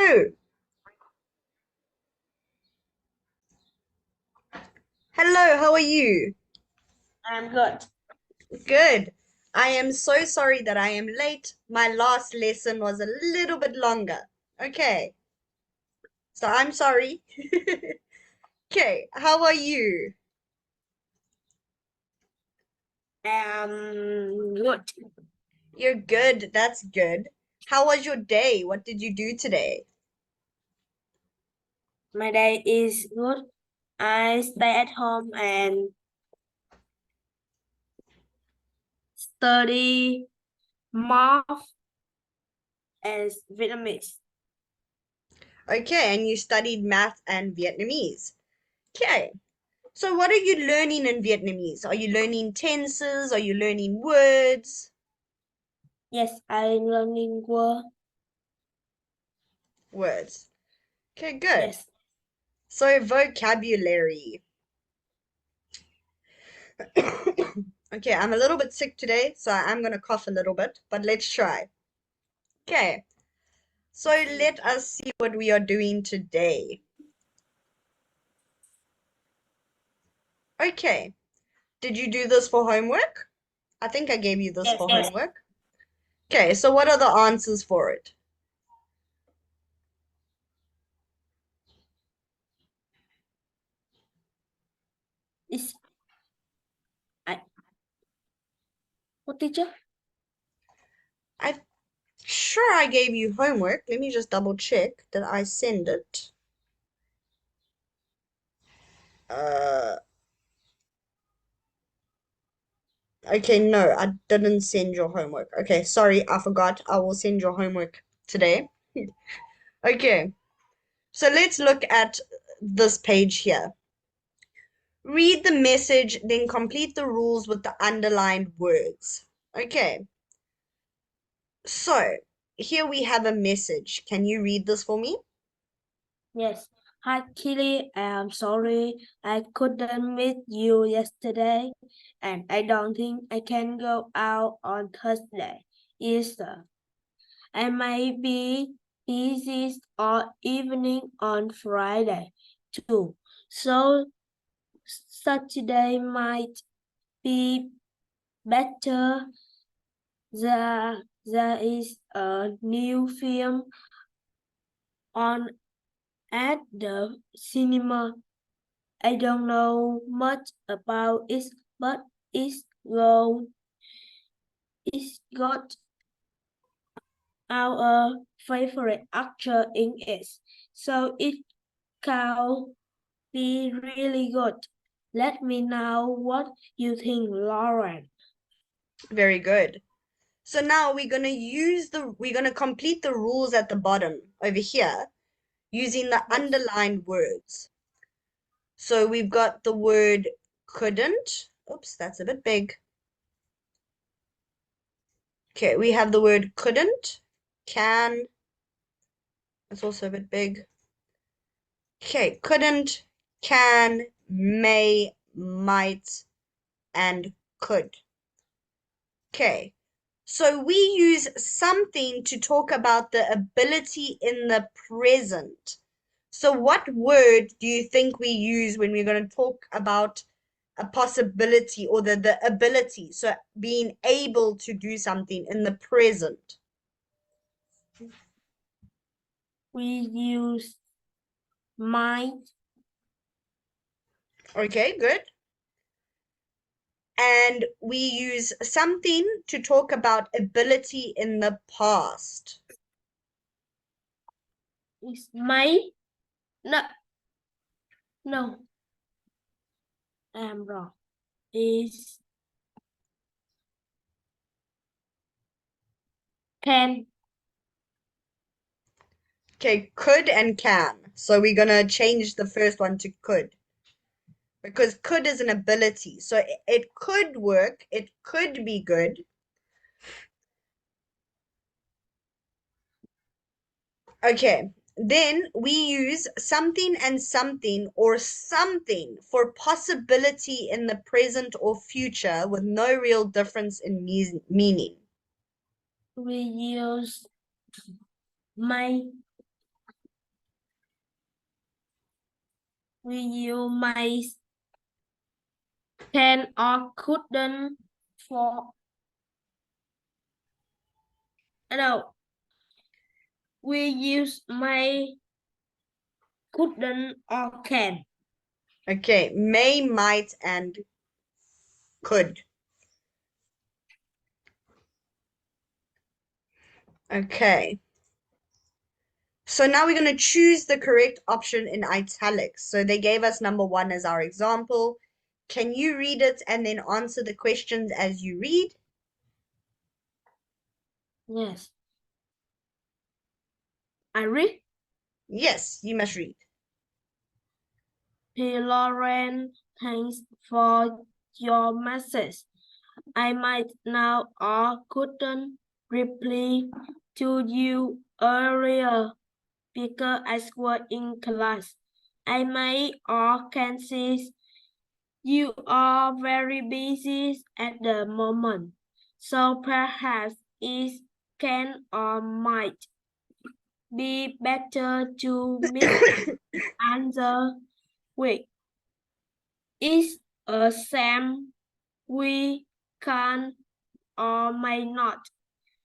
Hello. Hello, how are you? I'm good. Good. I am so sorry that I am late. My last lesson was a little bit longer. Okay, so I'm sorry. Okay, how are you? Good. You're good. That's good. How was your day? What did you do today? My day is good. I stay at home and study math and Vietnamese. Okay, and you studied math and Vietnamese. Okay, so what are you learning in Vietnamese? Are you learning tenses? Are you learning words? Yes, I'm learning word. Words. Okay, good. Yes. So vocabulary. Okay, I'm a little bit sick today, so I'm gonna cough a little bit, but let's try. Okay, so let us see what we are doing today. Okay, did you do this for homework? I think I gave you this Yes, for yes. homework. Okay, so what are the answers for it? It's I what teacher? I'm sure I gave you homework. Let me just double check that I send it. Uh, okay, no, I didn't send your homework. Okay, sorry, I forgot. I will send your homework today. Okay. So let's look at this page here. Read the message, then complete the rules with the underlined words. Okay, so here we have a message. Can you read this for me? Yes. Hi, Kelly. I'm sorry I couldn't meet you yesterday, and I don't think I can go out on Thursday, Easter. I might be busy all evening on Friday too. So Saturday might be better. There is a new film on at the cinema. I don't know much about it, but it's got our favorite actor in it. So it can be really good. Let me know what you think, Lauren. Very good. So now we're gonna complete the rules at the bottom over here using the Yes. underlined words. So we've got the word couldn't. Oops, that's a bit big. Okay, we have the word couldn't, can, that's also a bit big. Okay, couldn't, can, may, might, and could. Okay, so we use something to talk about the ability in the present. So what word do you think we use when we're going to talk about a possibility or the ability? So being able to do something in the present. We use might, Okay, good. And we use something to talk about ability in the past. is might, no, no, I'm wrong. Is can, Okay, could and can. So we're gonna change the first one to could because could is an ability. So it could work, it could be good. Okay, then we use something and something or something for possibility in the present or future with no real difference in meaning. we use might, Will you my can or couldn't for no. We use my couldn't or can. Okay, may, might, and could. Okay. So now we're going to choose the correct option in italics. So they gave us number one as our example. Can you read it and then answer the questions as you read? Yes. I read. Yes, you must read. Hey Lauren, thanks for your message. I might now or couldn't reply to you earlier because I was in class. I may or can see you are very busy at the moment, so perhaps it can or might be better to meet another week. It's a same we can or may not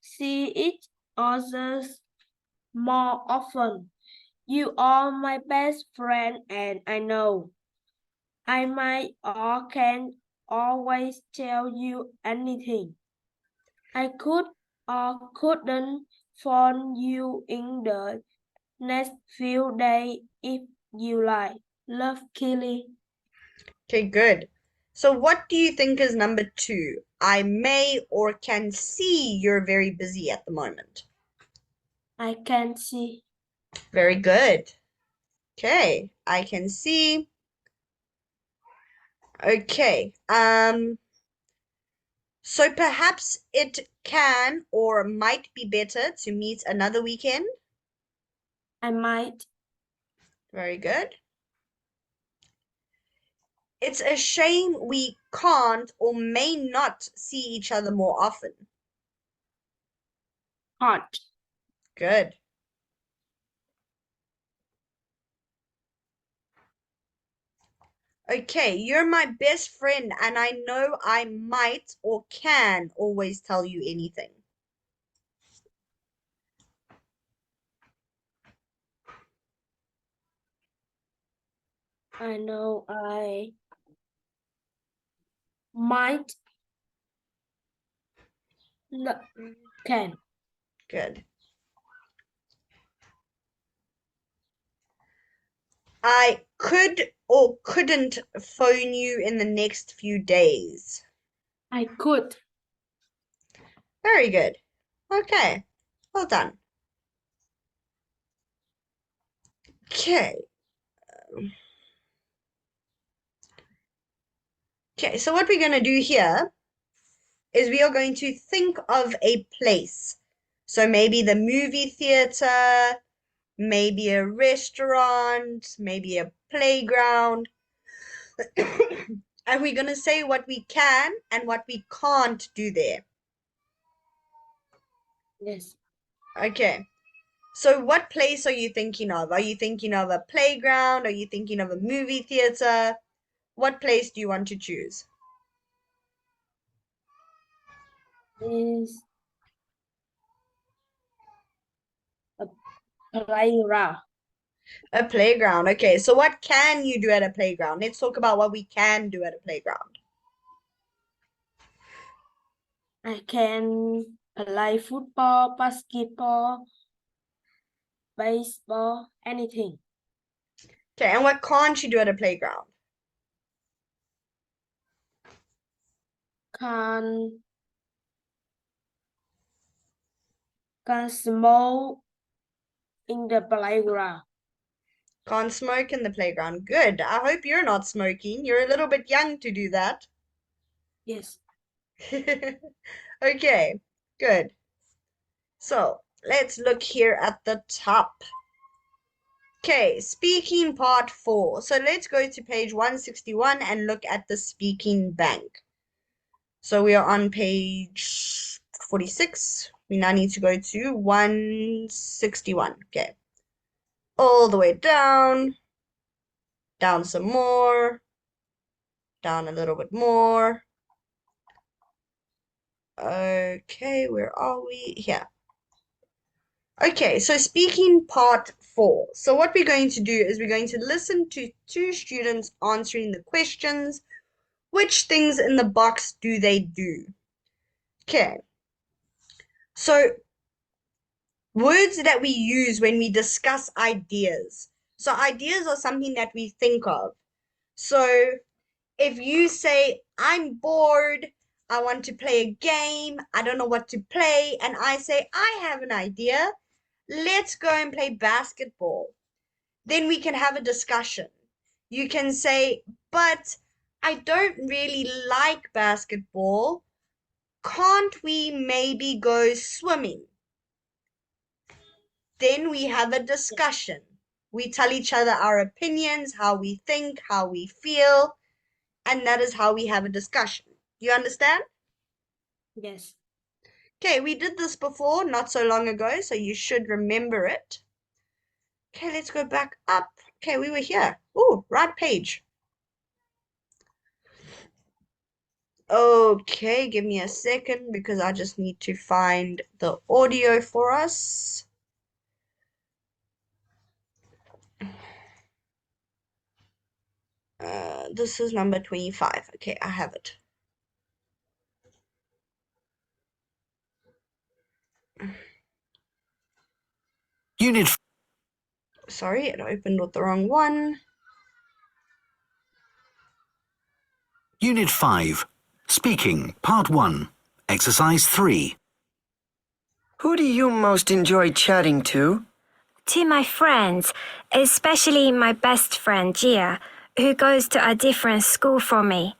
see each other more often. You are my best friend and I know I might or can always tell you anything. I could or couldn't phone you in the next few days if you like. Love, Kelly. Okay, good. So what do you think is number two? I may or can see you're very busy at the moment. I can see. Very good. Okay, I can see. Okay. So perhaps it can or might be better to meet another weekend. I might. Very good. It's a shame we can't or may not see each other more often. Hot. Good. Okay, you're my best friend, and I know I might or can always tell you anything. I know I might not can. Good. I could or couldn't phone you in the next few days. I could. Very good. Okay, well done. Okay. Okay, so what we're going to do here is we are going to think of a place. So maybe the movie theater, maybe a restaurant, maybe a playground. And we're going to say what we can and what we can't do there. Yes. Okay. So what place are you thinking of? Are you thinking of a playground? Are you thinking of a movie theater? What place do you want to choose? Is a playground. A playground. Okay, so what can you do at a playground? Let's talk about what we can do at a playground. I can play football, basketball, baseball, anything. Okay, and what can't you do at a playground? Can can smoke in the playground. Can't smoke in the playground. Good. I hope you're not smoking. You're a little bit young to do that. Yes. Okay, good. So let's look here at the top. Okay, speaking part four. So let's go to page 161 and look at the speaking bank. So we are on page 46. We now need to go to 161. Okay. All the way down, Down some more. Down a little bit more. Okay, where are we? Here. Okay, so speaking part 4. So what we're going to do is we're going to listen to two students answering the questions. Which things in the box do they do? Okay, so words that we use when we discuss ideas. So ideas are something that we think of. So if you say, I'm bored, I want to play a game, I don't know what to play, and I say, I have an idea, let's go and play basketball. Then we can have a discussion. You can say, but I don't really like basketball. Can't we maybe go swimming? Then we have a discussion. We tell each other our opinions, how we think, how we feel, and that is how we have a discussion. You understand? Yes. Okay, we did this before, not so long ago, so you should remember it. Okay, let's go back up. Okay, we were here. Oh, right page. Okay, give me a second because I just need to find the audio for us. This is number 25. Okay, I have it. Unit Sorry, it opened with the wrong one. Unit 5. Speaking, Part 1. Exercise 3. Who do you most enjoy chatting to? To my friends, especially my best friend Gia, who goes to a different school from me.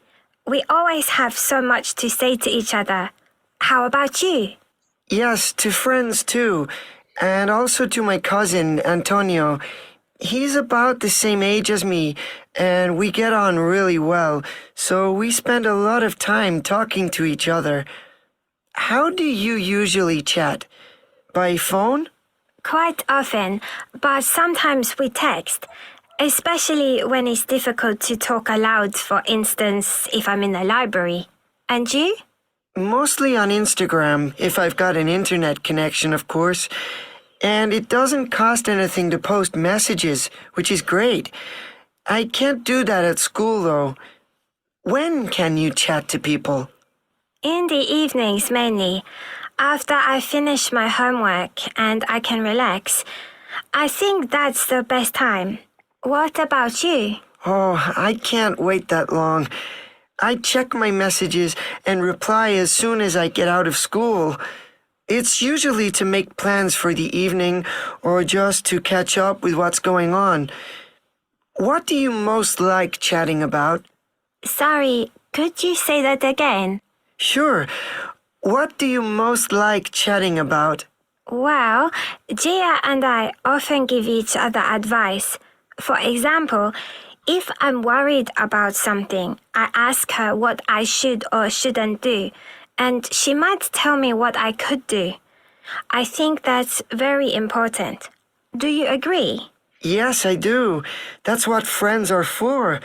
We always have so much to say to each other. How about you? Yes, to friends too, and also to my cousin, Antonio. He's about the same age as me, and we get on really well, so we spend a lot of time talking to each other. How do you usually chat? By phone? Quite often, but sometimes we text, especially when it's difficult to talk aloud, for instance, if I'm in the library. And you? Mostly on Instagram, if I've got an internet connection, of course. And it doesn't cost anything to post messages, which is great. I can't do that at school, though. When can you chat to people? In the evenings mainly, after I finish my homework and I can relax. I think that's the best time. What about you? Oh, I can't wait that long. I check my messages and reply as soon as I get out of school. It's usually to make plans for the evening or just to catch up with what's going on. What do you most like chatting about? Sorry, could you say that again? Sure. What do you most like chatting about? Well, Gia and I often give each other advice. For example, if I'm worried about something, I ask her what I should or shouldn't do, and she might tell me what I could do. I think that's very important. Do you agree? Yes, I do. That's what friends are for.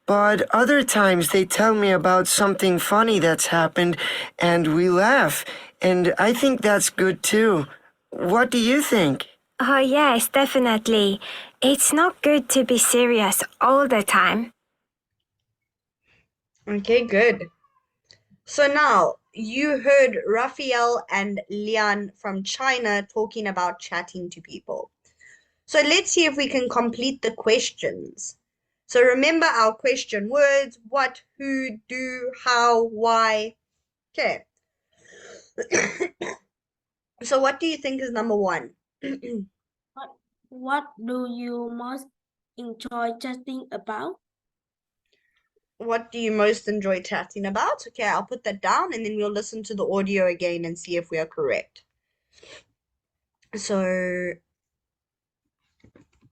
But other times they tell me about something funny that's happened and we laugh. And I think that's good too. What do you think? Oh, yes, definitely. It's not good to be serious all the time. Okay, good. So now you heard Raphael and Lian from China talking about chatting to people. So let's see if we can complete the questions. So remember our question words: what, who, do, how, why. Okay. So what do you think is number 1? What do you most enjoy chatting about? What do you most enjoy chatting about? Okay, I'll put that down and then we'll listen to the audio again and see if we are correct. So,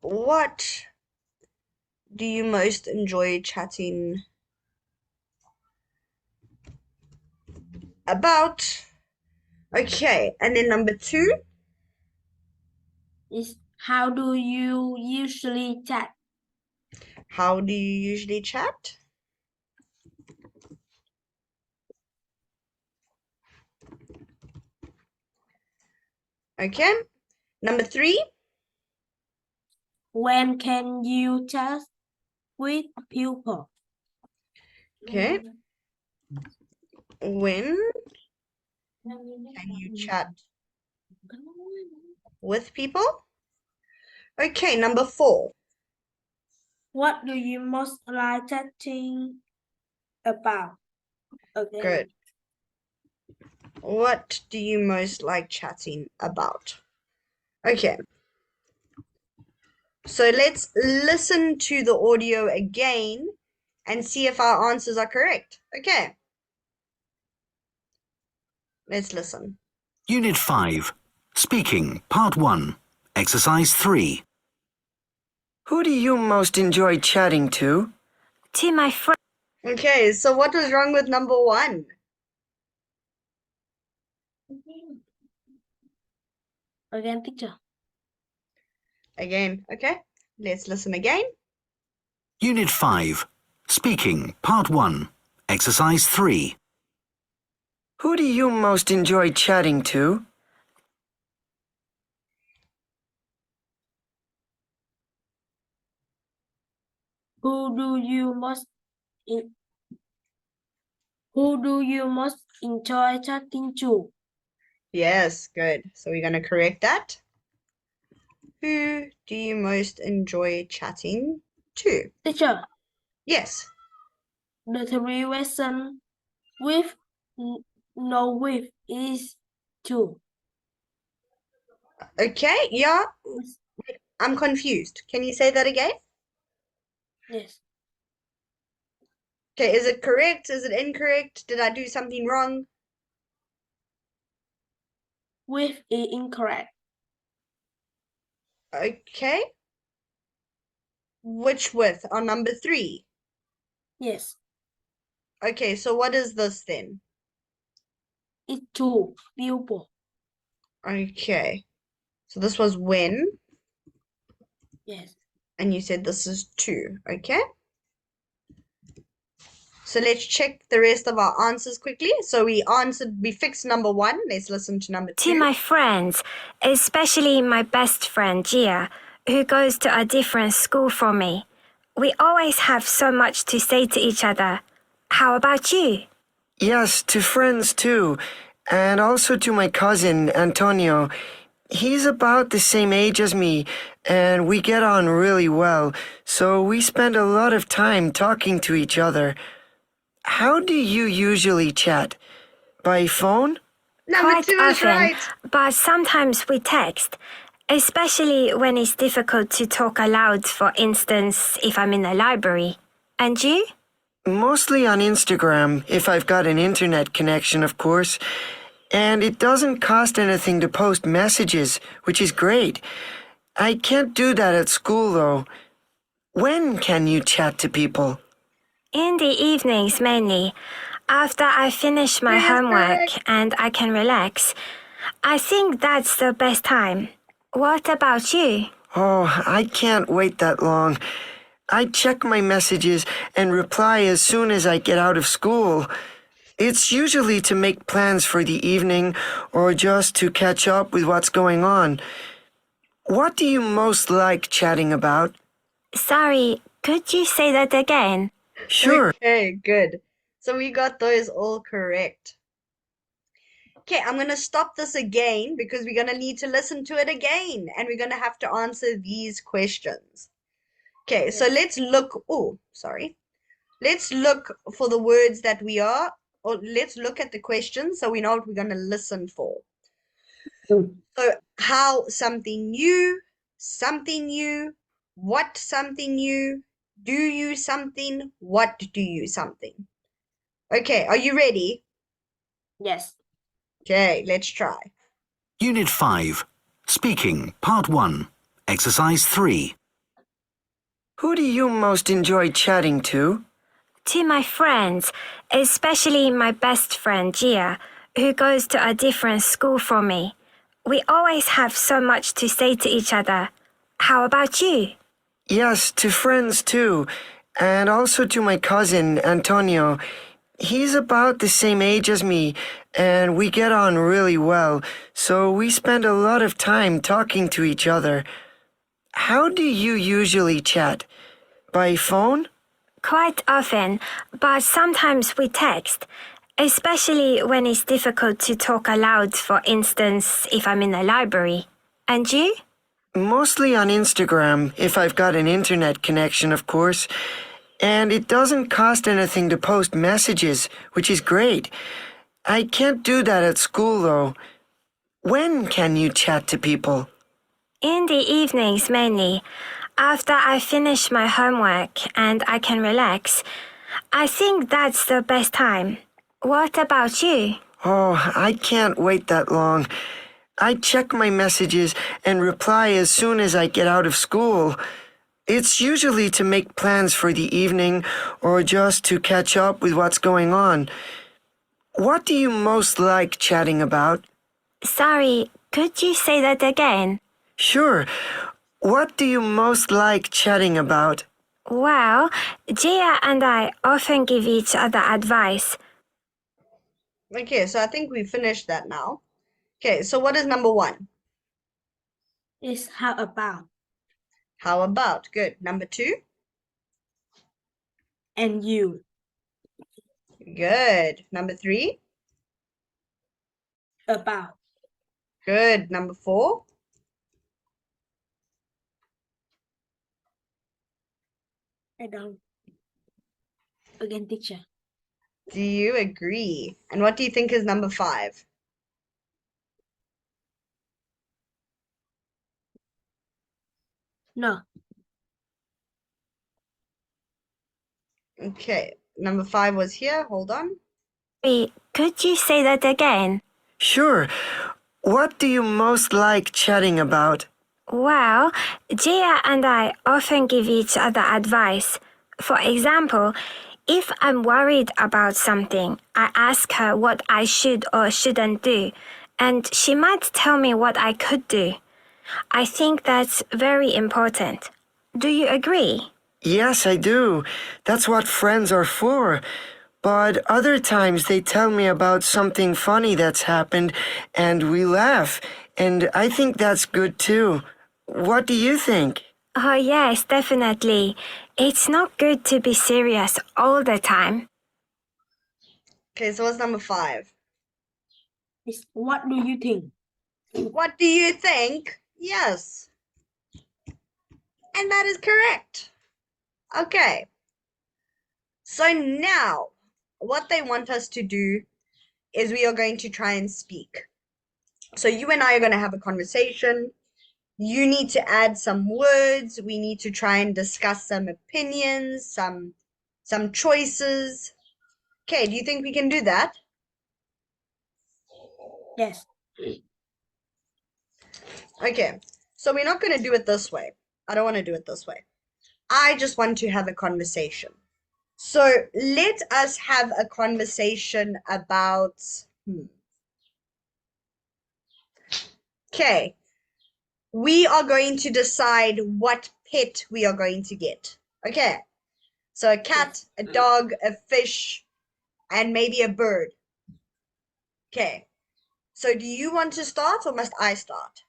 what do you most enjoy chatting about? Okay, and then number 2, Is how do you usually chat? How do you usually chat? Okay. Number 3. When can you chat with people? Okay. When can you chat with people? Okay, number 4. What do you most like chatting about? Again. Good. What do you most like chatting about? Okay. So let's listen to the audio again and see if our answers are correct. Okay. Let's listen. Unit 5. Speaking, Part 1. Exercise 3. Who do you most enjoy chatting to? To my friend. Okay, so what was wrong with number 1? Again, teacher. Again, okay. Let's listen again. Unit 5. Speaking, Part 1. Exercise 3. Who do you most enjoy chatting to? Who do you most enjoy chatting to? Yes, good. So we're going to correct that. Who do you most enjoy chatting to? Teacher, Yes. the 3 question with no with is to. Okay, yeah. I'm confused. Can you say that again? Yes. Okay, is it correct? Is it incorrect? Did I do something wrong? With is incorrect. Okay. Which with? On number 3. Yes. Okay, so what is this then? It's to pupil. Okay. So this was when, Yes. and you said this is to. Okay. So let's check the rest of our answers quickly. So we fixed number 1. Let's listen to number 2. To my friends, especially my best friend Gia, who goes to a different school from me. We always have so much to say to each other. How about you? Yes, to friends too, and also to my cousin, Antonio. He's about the same age as me, and we get on really well, so we spend a lot of time talking to each other. How do you usually chat? By phone? Number Quite 2 is often, right. but sometimes we text, especially when it's difficult to talk aloud, for instance, if I'm in a library. And you? Mostly on Instagram, if I've got an internet connection, of course. And it doesn't cost anything to post messages, which is great. I can't do that at school, though. When can you chat to people? In the evenings mainly, after I finish my 3 is homework correct. and I can relax. I think that's the best time. What about you? Oh, I can't wait that long. I check my messages and reply as soon as I get out of school. It's usually to make plans for the evening or just to catch up with what's going on. What do you most like chatting about? Sorry, could you say that again? Sure. Okay, good. So we got those all correct. Okay, I'm going to stop this again because we're going to need to listen to it again and we're going to have to answer these questions. Okay, so let's look. Oh, sorry. Let's look for the words that we are, or let's look at the questions so we know what we're going to listen for. So, how something new, what something new, do you something, what do you something. Okay, are you ready? Yes. Okay, let's try. Unit 5. Speaking, Part 1. Exercise 3. Who do you most enjoy chatting to? To my friends, especially my best friend Gia, who goes to a different school from me. We always have so much to say to each other. How about you? Yes, to friends too, and also to my cousin, Antonio. He's about the same age as me, and we get on really well, so we spend a lot of time talking to each other. How do you usually chat? By phone? Quite often, but sometimes we text, especially when it's difficult to talk aloud, for instance, if I'm in the library. And you? Mostly on Instagram, if I've got an internet connection, of course. And it doesn't cost anything to post messages, which is great. I can't do that at school, though. When can you chat to people? In the evenings mainly, after I finish my homework and I can relax. I think that's the best time. What about you? Oh, I can't wait that long. I check my messages and reply as soon as I get out of school. It's usually to make plans for the evening or just to catch up with what's going on. What do you most like chatting about? Sorry, could you say that again? Sure. What do you most like chatting about? Well, Jia and I often give each other advice. Okay, so I think we finished that now. Okay, so what is number one? Is how about? How about? Good. Number two? And you? Good. Number three? About? Good. Number four? I don't. Again, teacher. Do you agree? And what do you think is number five? No. Okay, number five was here. Hold on. Wait, could you say that again? Sure. What do you most like chatting about? Well, Jia and I often give each other advice. For example, if I'm worried about something, I ask her what I should or shouldn't do, and she might tell me what I could do. I think that's very important. Do you agree? Yes, I do. That's what friends are for. But other times they tell me about something funny that's happened and we laugh. And I think that's good too. What do you think? Oh, yes, definitely. It's not good to be serious all the time. Okay, so what's number five? Is what do you think? What do you think? Yes. And that is correct. Okay. So now, what they want us to do is we are going to try and speak. So you and I are going to have a conversation. You need to add some words. We need to try and discuss some opinions, some choices. Okay, do you think we can do that? Yes. Okay, so we're not going to do it this way. I don't want to do it this way. I just want to have a conversation. So let us have a conversation about. Okay, we are going to decide what pet we are going to get. Okay, so a cat, a dog, a fish, and maybe a bird. Okay, so do you want to start or must I start?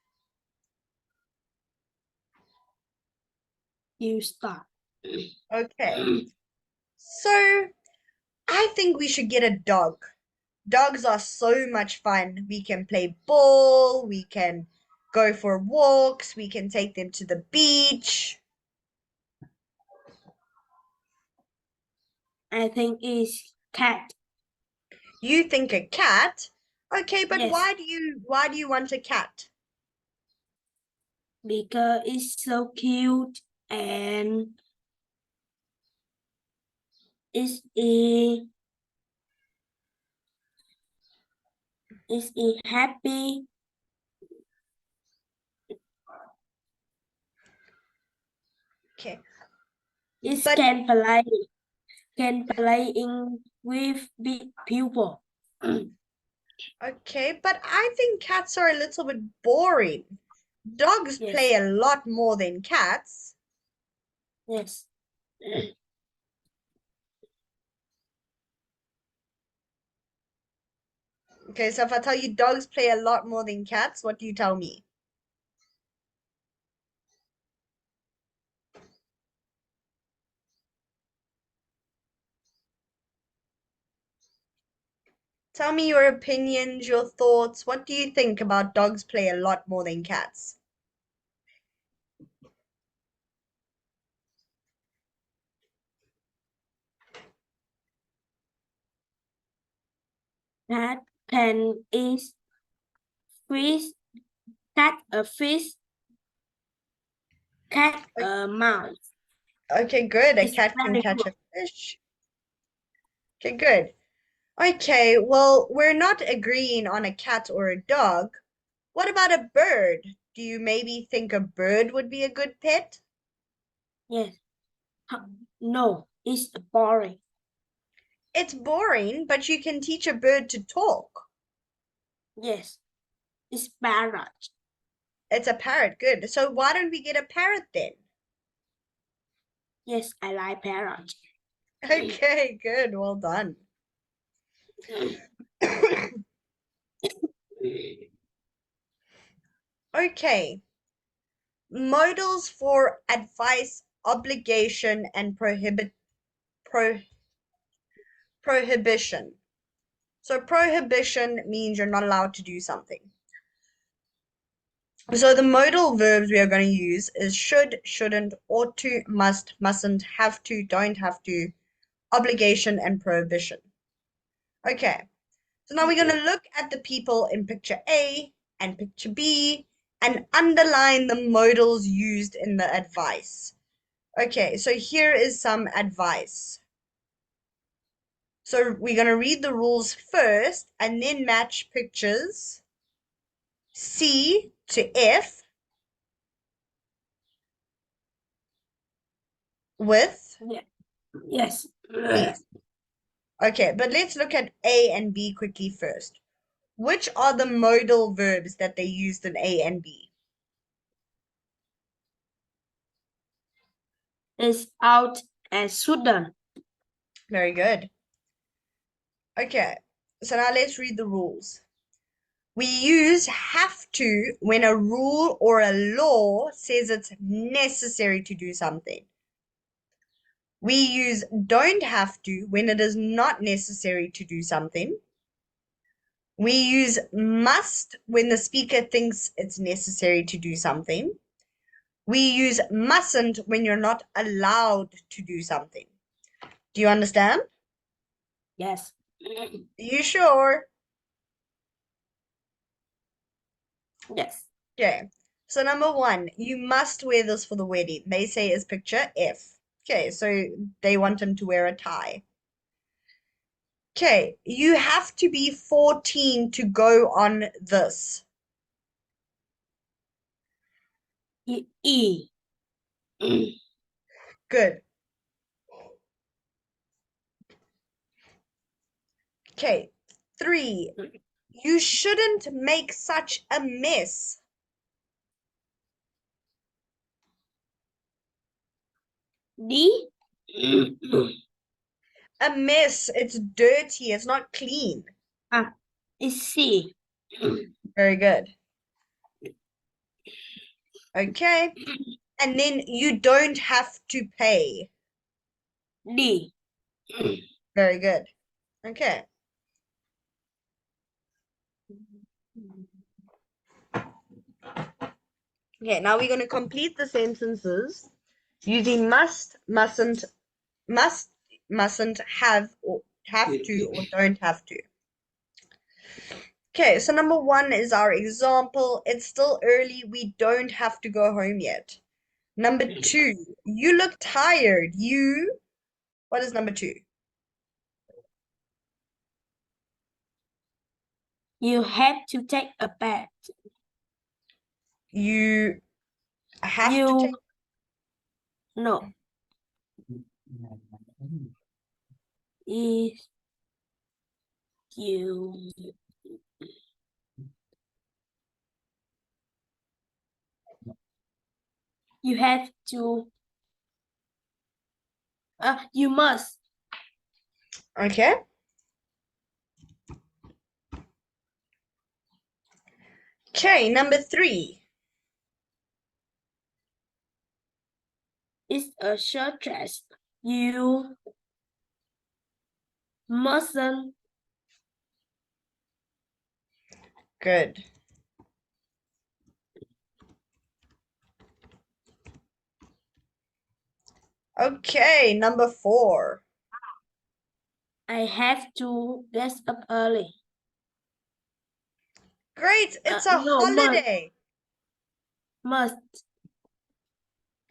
You start. Okay, so I think we should get a dog. Dogs are so much fun. We can play ball, we can go for walks, we can take them to the beach. I think it's cat. You think a cat? Okay, but Yes. why do you want a cat? Because it's so cute and it's a happy. Okay. It But can play in with big people. okay, but I think cats are a little bit boring. Dogs Yes. play a lot more than cats. Yes. Okay, so if I tell you dogs play a lot more than cats, what do you tell me? Tell me your opinions, your thoughts. What do you think about dogs play a lot more than cats? Cat can eat fish. Cat a fish. Cat a mouse. Okay, good. A It's cat can very catch good. a fish. Okay, good. Okay, well, we're not agreeing on a cat or a dog. What about a bird? Do you maybe think a bird would be a good pet? Yes. No, it's boring. It's boring, but you can teach a bird to talk. Yes, it's parrot. It's a parrot. Good. So why don't we get a parrot then? Yes, I like parrot. Okay, good. Well done. Okay. Modals for advice, obligation, and prohibition. So prohibition means you're not allowed to do something. So the modal verbs we are going to use is should, shouldn't, ought to, must, mustn't, have to, don't have to, obligation, and prohibition. Okay, so now we're going to look at the people in picture A and picture B and underline the modals used in the advice. Okay, so here is some advice. So we're going to read the rules first and then match pictures C to F with Yeah. Yes. these. Okay, but let's look at A and B quickly first. Which are the modal verbs that they used in A and B? It's out and shouldn't. Very good. Okay, so now let's read the rules. We use have to when a rule or a law says it's necessary to do something. We use don't have to when it is not necessary to do something. We use must when the speaker thinks it's necessary to do something. We use mustn't when you're not allowed to do something. Do you understand? Yes. You sure? Yes. Okay. So number one, you must wear this for the wedding. They say is picture F. Okay, so they want him to wear a tie. Okay, you have to be 14 to go on this. E. Good. Okay, 3. You shouldn't make such a mess. D. A mess, it's dirty, it's not clean. It's C. Very good. Okay, and then you don't have to pay. D. Very good. Okay. Okay, now we're going to complete the sentences using must, mustn't, must, mustn't, have, or have to, or don't have to. Okay, so number 1 is our example. It's still early. We don't have to go home yet. Number 2, you look tired. What is number 2? You have to take a bath. You have to take, No. Is you have to You must. Okay. Okay, number 3. It's a short dress. You mustn't. Good. Okay, number 4. I have to get up early. Great, it's a No, holiday. must.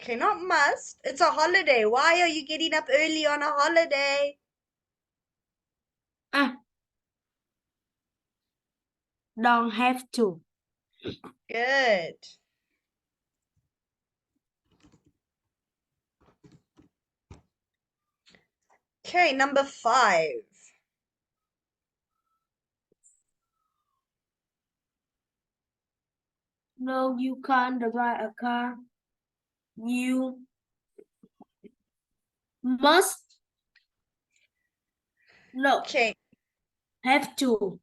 Okay, not must. It's a holiday. Why are you getting up early on a holiday? Don't have to. Good. Okay, number 5. No, you can't drive a car. You must. No, Okay, have to.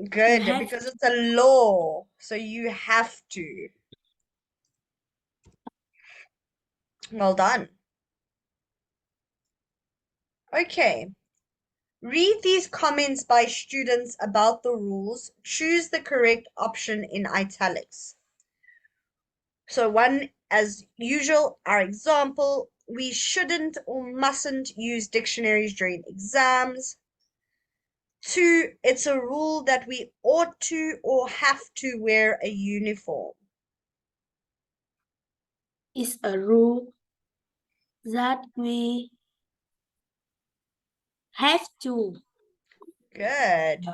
good, have because it's a law, so you have to. Well done. Okay. Read these comments by students about the rules. Choose the correct option in italics. So one, as usual, our example, we shouldn't or mustn't use dictionaries during exams. 2, it's a rule that we ought to or have to wear a uniform. It's a rule that we have to. Good.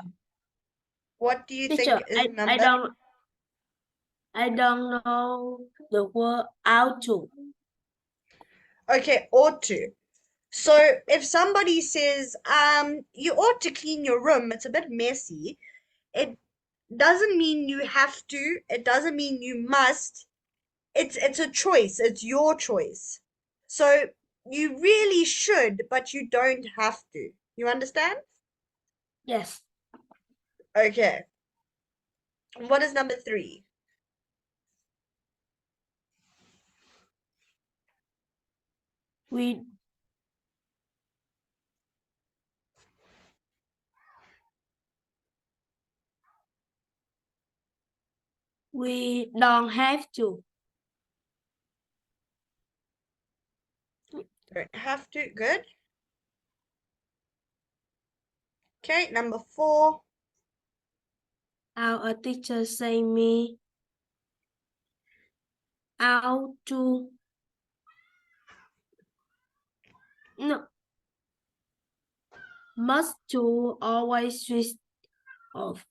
What do you Teacher, think is I number? I don't know the word ought to. Okay, ought to. So if somebody says, you ought to clean your room, it's a bit messy. It doesn't mean you have to. It doesn't mean you must. It's a choice. It's your choice. So you really should, but you don't have to. You understand? Yes. Okay. What is number 3? We don't have to. Don't have to. Good. Okay, number 4. Our teacher say me ought to. No. Must to always switch off.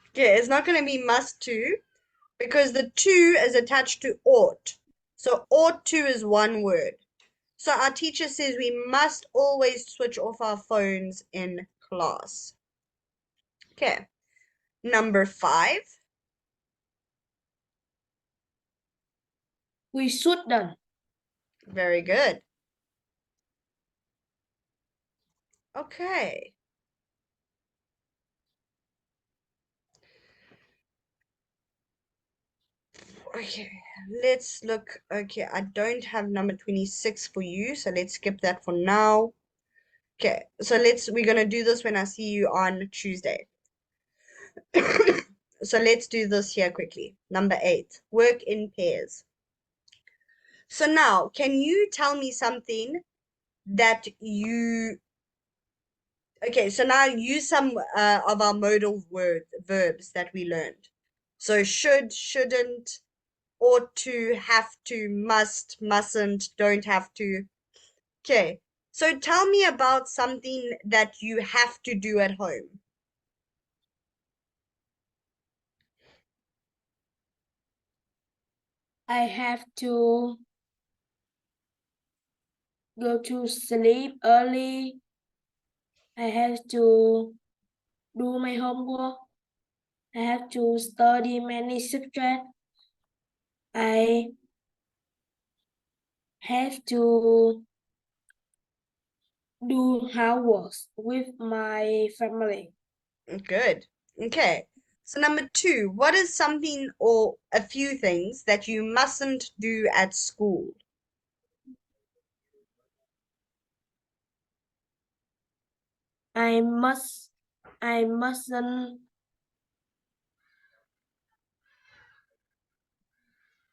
Okay, it's not going to be must to because the to is attached to ought. So ought to is one word. So our teacher says we must always switch off our phones in class. Okay. Number 5. We shouldn't. Very good. Okay. Okay, let's look. Okay, I don't have number 26 for you, so let's skip that for now. Okay, so we're gonna do this when I see you on Tuesday. So let's do this here quickly. Number 8, work in pairs. So now, can you tell me something that you, okay, so now use some of our modal verbs that we learned. So should, shouldn't, ought to, have to, must, mustn't, don't have to. Okay, so tell me about something that you have to do at home. I have to go to sleep early. I have to do my homework. I have to study many subjects. I have to do housework with my family. Good. Okay. So number 2, what is something or a few things that you mustn't do at school? I mustn't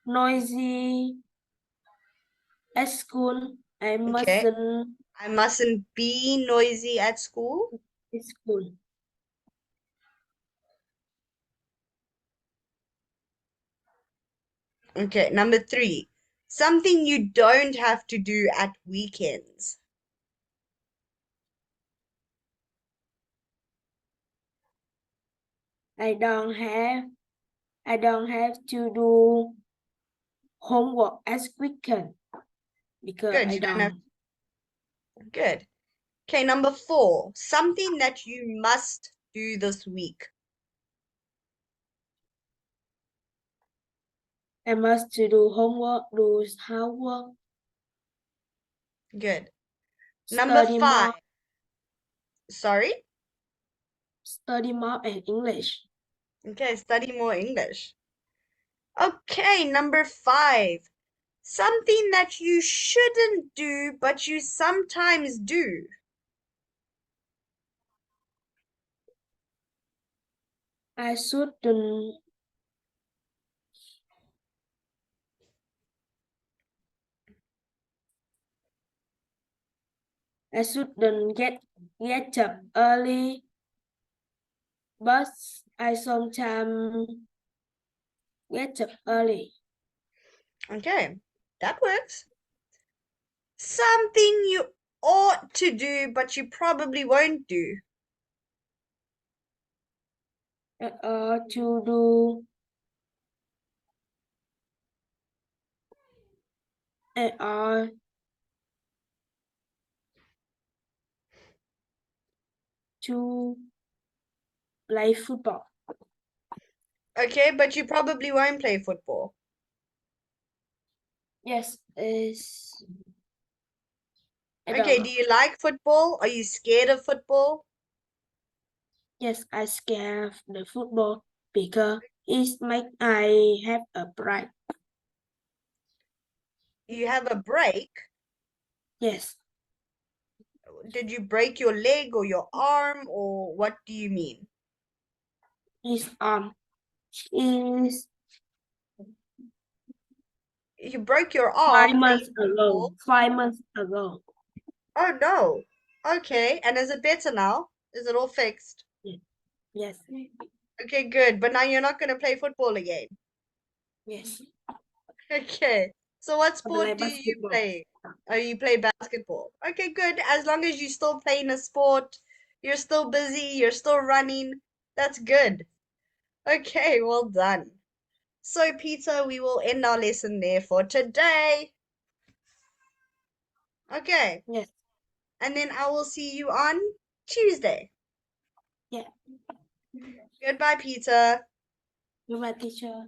noisy at school. I Okay. mustn't I mustn't be noisy at school. at school. Okay. Number 3, something you don't have to do at weekends. I don't have to do homework as weekend because Good. I You don't have. don't. Good. Okay. Number 4, something that you must do this week. I must to do homework, do housework, Good. Number study 5. more, Sorry. and English. Okay. Study more English. Okay. Number 5. Something that you shouldn't do, but you sometimes do. I shouldn't get up early, but I sometimes get up early. Okay, that works. Something you ought to do, but you probably won't do. To do uh, to play football. Okay, but you probably won't play football. Yes, I don't Okay, know. do you like football? Are you scared of football? Yes, I scared the football because it make I have a pride. You have a break? Yes, Did you break your leg or your arm, or what do you mean? his arm is You broke your five arm playing months ago. football? 5 months ago. Oh no. Okay, and is it better now? Is it all fixed? Yes, Okay, good. But now you're not going to play football again. yes. Okay. So what I play sport do you basketball. play? Oh, you play basketball. Okay, good. As long as you're still playing a sport, you're still busy, you're still running, that's good. Okay, well done. So, Peter, we will end our lesson there for today. Okay, Yes, and then I will see you on Tuesday. yeah. Goodbye, Peter. You're my teacher.